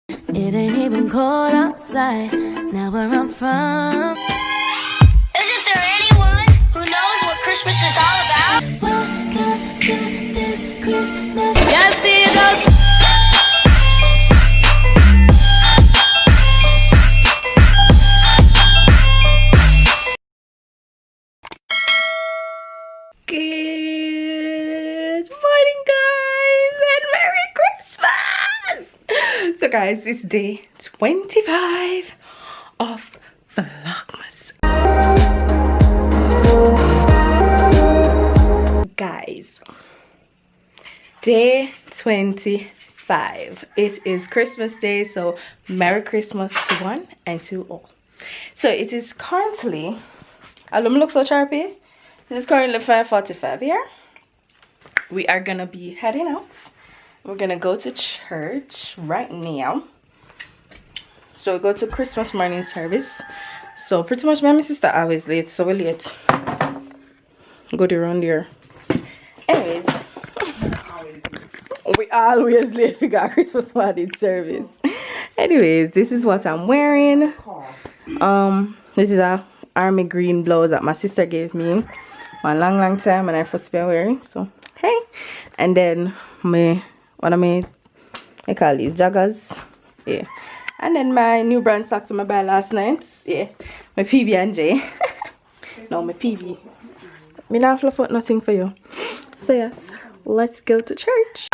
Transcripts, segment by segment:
It ain't even cold outside, now where I'm from. Isn't there anyone who knows what Christmas is all about? Welcome to this Christmas. Yeah, see it goes. Good morning, guys, and Merry Christmas! So guys, it's day 25 of Vlogmas. Guys, day 25. It is Christmas Day, so Merry Christmas to one and to all. So it is currently, Alum look so sharpy. It is currently 5:45 here. We are gonna be heading out. We're gonna go to church right now. So we go to Christmas morning service. So pretty much my sister always late, so we're late. Go around there. Anyways, we always late. We got Christmas morning service. Anyways, this is what I'm wearing. This is a army green blouse that my sister gave me a long time when I first been wearing. So hey, and then I call these joggers, yeah, and then my new brand socks I buy last night, yeah, my PB&J. No, my PB. Me not fluff out nothing for you. So yes, let's go to church.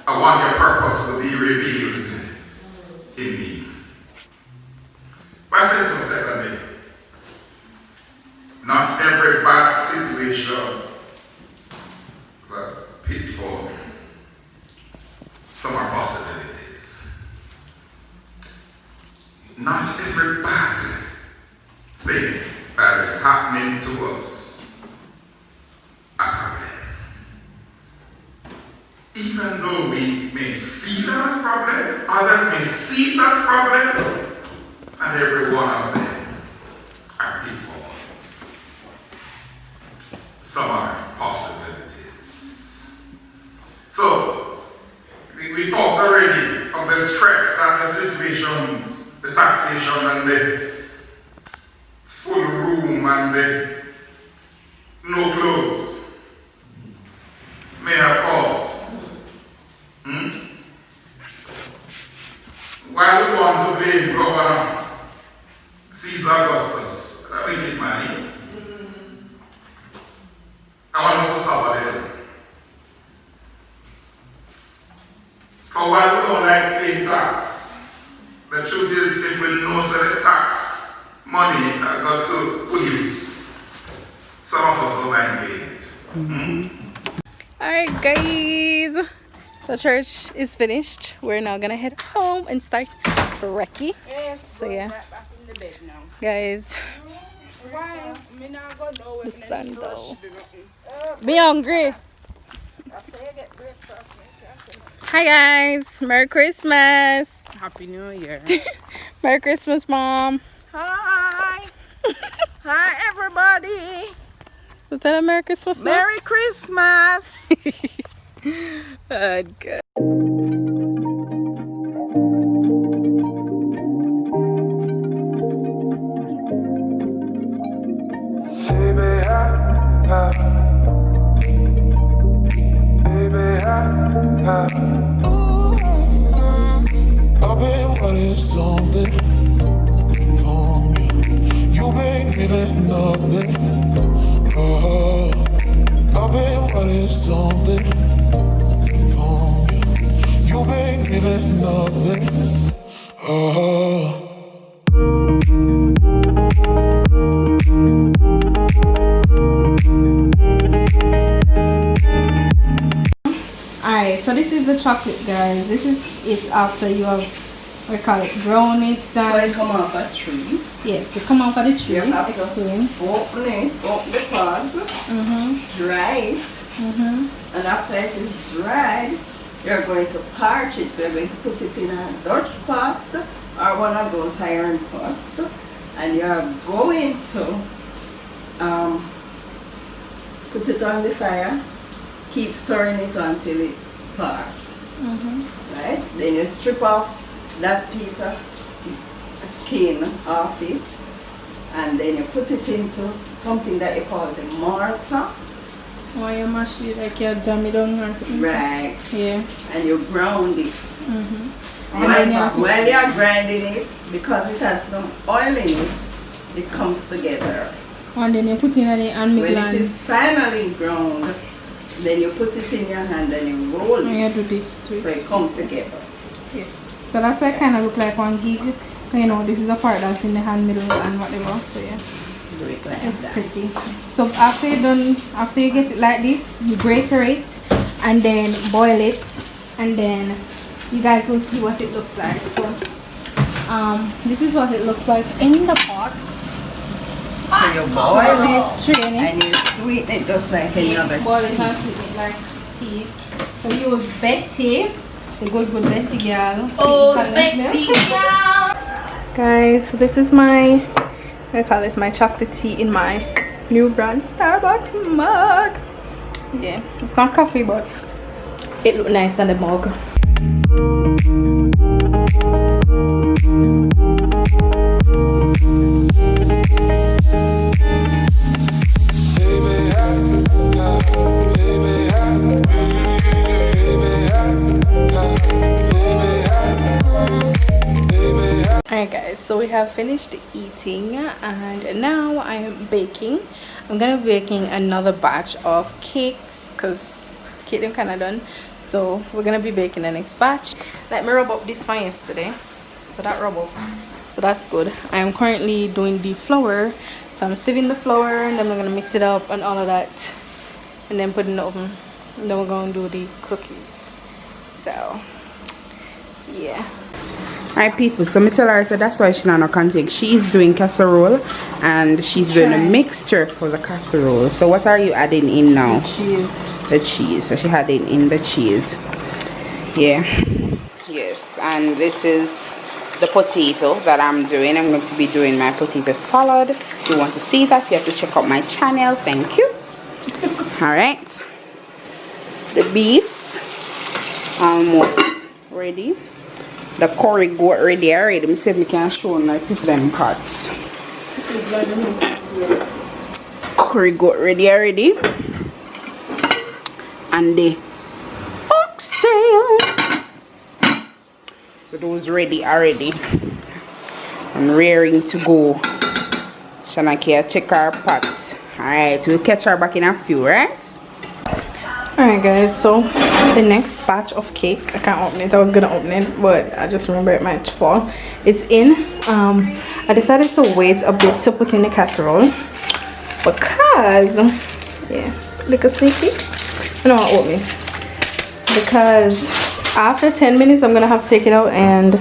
I want your purpose to be revealed in me. But secondly, not every bad situation is a pitfall. Some are possibilities. Not every bad thing that is happening to us are problem. Even though we may see them as problem, others may see it as problem, and every one of them are pitfalls. Some are possibilities. So, we talked already of the stress and the situations, the taxation and the full room and the no clothes may have caused. While we want to blame Governor Caesar Augustus, we need money. I want us to stop a little. For while we don't like paying tax, the truth is if we know that the tax money got to use, some of us don't mind paying it. Alright guys, the church is finished. We're now gonna head home and start recce. So yeah, guys, the sun though. Be hungry. Hi guys, Merry Christmas. Happy New Year. Merry Christmas, Mom. Hi. Hi, everybody. So tell them Merry Christmas. Merry Christmas. Good. I've been wanting something from you. You make me let nothing. Oh, I've been wanting something from you. You make me let nothing. Oh. Alright, so this is the chocolate, guys. This is it after you have, we call it, grown it. So it come off a tree. Yes, it come off of the tree. You have Explain. to open it, open the pods, dry it, and after it is dried, you're going to parch it. So you're going to put it in a Dutch pot or one of those iron pots, and you're going to put it on the fire. Keep stirring it until it's parched. Right? Then you strip off that piece of skin off it, and then you put it into something that you call the mortar. Why you mash it like you jam it down or something? Right. Yeah. And you ground it. And then you have While you're grinding it, because it has some oil in it, it comes together. And then you put in the hand When mix it is finally ground, then you put it in your hand and you roll and you it. do this to So it. it come together. Yes. So that's why it kind of look like one gig. You know, this is the part that's in the hand middle and whatever. So yeah, Do it like it's that. pretty. So after you're done, after you get it like this, you grate it and then boil it, and then you guys will see what it looks like. So this is what it looks like in the pots. So you boil it Strain it. and you sweeten it just like any other Boil it tea. and sweeten it like tea. So use Betty, the good Betty girl. Oh, Betty Guys, so this is my, I call this my chocolate tea in my new brand Starbucks mug. Yeah, it's not coffee, but it looks nice on the mug. Alright guys, so we have finished eating and now I am baking. I'm gonna be baking another batch of cakes because cake them kind of done. So we're gonna be baking the next batch. Let me rub up this one yesterday. So that rub up. So that's good. I am currently doing the flour. So I'm sieving the flour and then we're gonna mix it up and all of that. And then put it in the oven. And then we're gonna do the cookies. So yeah. Alright people, so me tell her, so that's why she's not no contact. She's doing casserole and she's doing a mixture for the casserole. So what are you adding in now? The cheese. So she had in the cheese. Yeah. Yes, and this is the potato that I'm doing. I'm going to be doing my potato salad. If you want to see that, you have to check out my channel. Thank you. Alright. The beef almost ready. The curry goat ready already. Let me see if we can show them like them parts. Curry goat ready already. And the oxtail. So those ready already. I'm rearing to go. Shanaki, check our pots. Alright, we'll catch her back in a few, right? Alright guys, so the next batch of cake, I can't open it. I was gonna open it, but I just remember it might fall. It's in. I decided to wait a bit to put in the casserole because little sneaky. I don't want to open it because after 10 minutes I'm gonna have to take it out and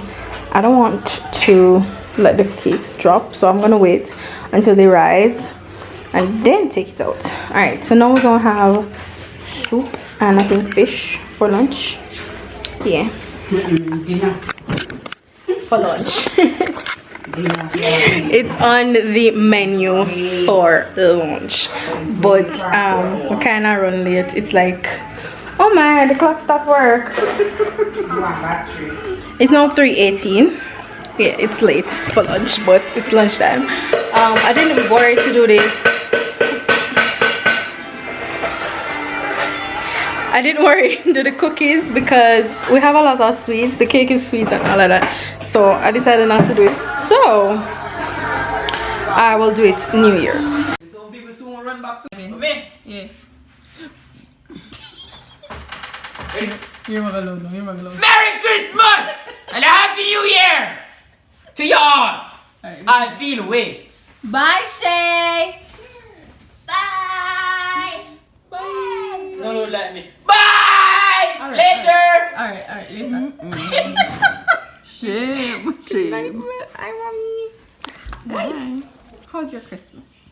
I don't want to let the cakes drop, so I'm gonna wait until they rise and then take it out. Alright, so now we're gonna have soup and I think fish for lunch. Yeah. Dinner. For lunch. It's on the menu for lunch, but we kind of run late. It's like, oh my, the clock stopped work. It's now 3:18. Yeah, it's late for lunch, but it's lunchtime. I didn't worry to do this. I didn't worry to do the cookies because we have a lot of sweets. The cake is sweet and all of that, so I decided not to do it. So I will do it New Year's. Some people soon run back to me. Yeah. Merry Christmas and a Happy New Year to y'all. I feel away. Bye, Shay. Bye. No, don't let me. Bye. Later. Alright, later. Shame. Hi, mommy. Bye. How's your Christmas?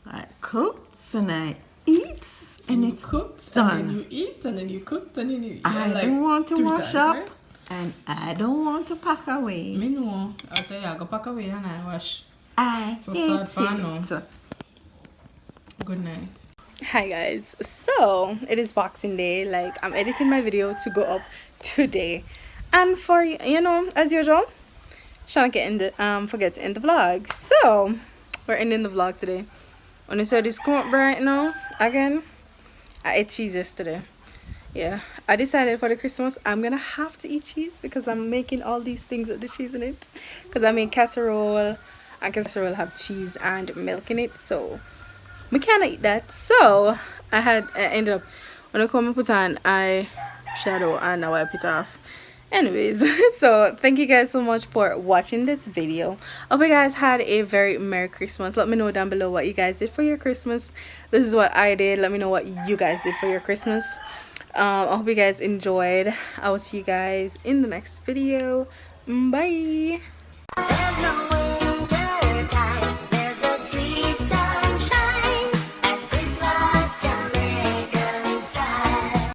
I cooked and I eat and it's Cooked, done. and then you eat, and then you cooked, and then you eat. I like don't want to 3 wash times, up right? and I don't want to pack away. Me know. I'll tell you, I go pack away and I wash. I So hate start fan it. Good night. Hi guys, so it is Boxing Day. Like, I'm editing my video to go up today, and for you know, as usual, Shana forget to end the vlog. So we're ending the vlog today. When I said this come up right now again, I ate cheese yesterday. Yeah, I decided for the Christmas I'm gonna have to eat cheese because I'm making all these things with the cheese in it. Because I made casserole, and casserole have cheese and milk in it, so we can't eat that. So I ended up, when I come and put on eyeshadow and I wipe it off. Anyways, so thank you guys so much for watching this video. Hope you guys had a very Merry Christmas. Let me know down below what you guys did for your Christmas. This is what I did. Let me know what you guys did for your Christmas. I hope you guys enjoyed. I will see you guys in the next video. Bye.